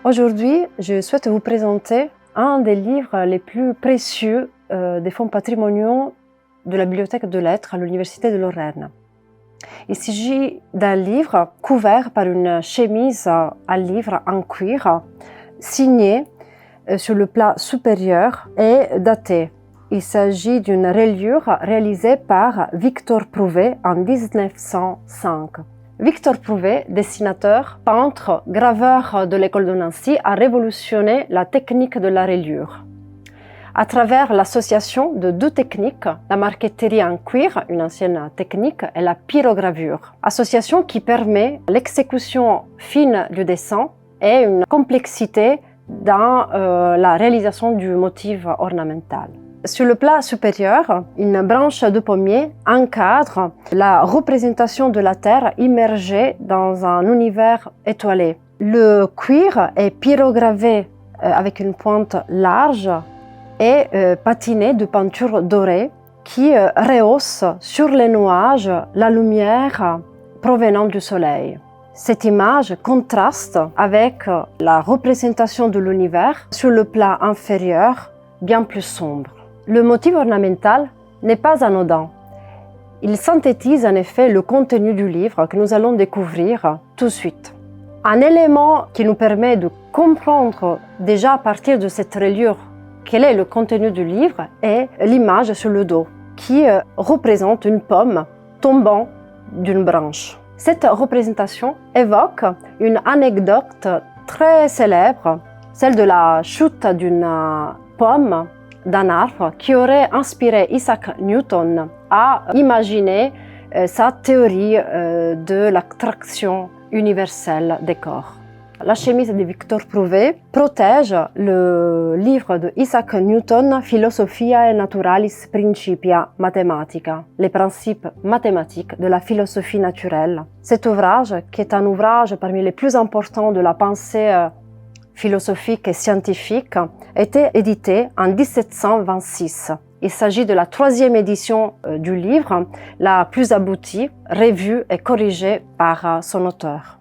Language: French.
Aujourd'hui, je souhaite vous présenter un des livres les plus précieux des fonds patrimoniaux de la Bibliothèque de Lettres à l'Université de Lorraine. Il s'agit d'un livre couvert par une chemise à livre en cuir, signé sur le plat supérieur et daté. Il s'agit d'une reliure réalisée par Victor Prouvé en 1905. Victor Prouvé, dessinateur, peintre, graveur de l'école de Nancy, a révolutionné la technique de la reliure. À travers l'association de deux techniques, la marqueterie en cuir, une ancienne technique, et la pyrogravure, association qui permet l'exécution fine du dessin et une complexité dans la réalisation du motif ornemental. Sur le plat supérieur, une branche de pommier encadre la représentation de la Terre immergée dans un univers étoilé. Le cuir est pyrogravé avec une pointe large et patiné de peinture dorée qui rehausse sur les nuages la lumière provenant du soleil. Cette image contraste avec la représentation de l'univers sur le plat inférieur, bien plus sombre. Le motif ornemental n'est pas anodin. Il synthétise en effet le contenu du livre que nous allons découvrir tout de suite. Un élément qui nous permet de comprendre déjà à partir de cette reliure quel est le contenu du livre est l'image sur le dos qui représente une pomme tombant d'une branche. Cette représentation évoque une anecdote très célèbre, celle de la chute d'une pomme d'un arbre qui aurait inspiré Isaac Newton à imaginer sa théorie de l'attraction universelle des corps. La chemise de Victor Prouvé protège le livre de Isaac Newton, Philosophiae Naturalis Principia Mathematica, les principes mathématiques de la philosophie naturelle. Cet ouvrage, qui est un ouvrage parmi les plus importants de la pensée philosophique et scientifique, a été édité en 1726. Il s'agit de la troisième édition du livre, la plus aboutie, revue et corrigée par son auteur.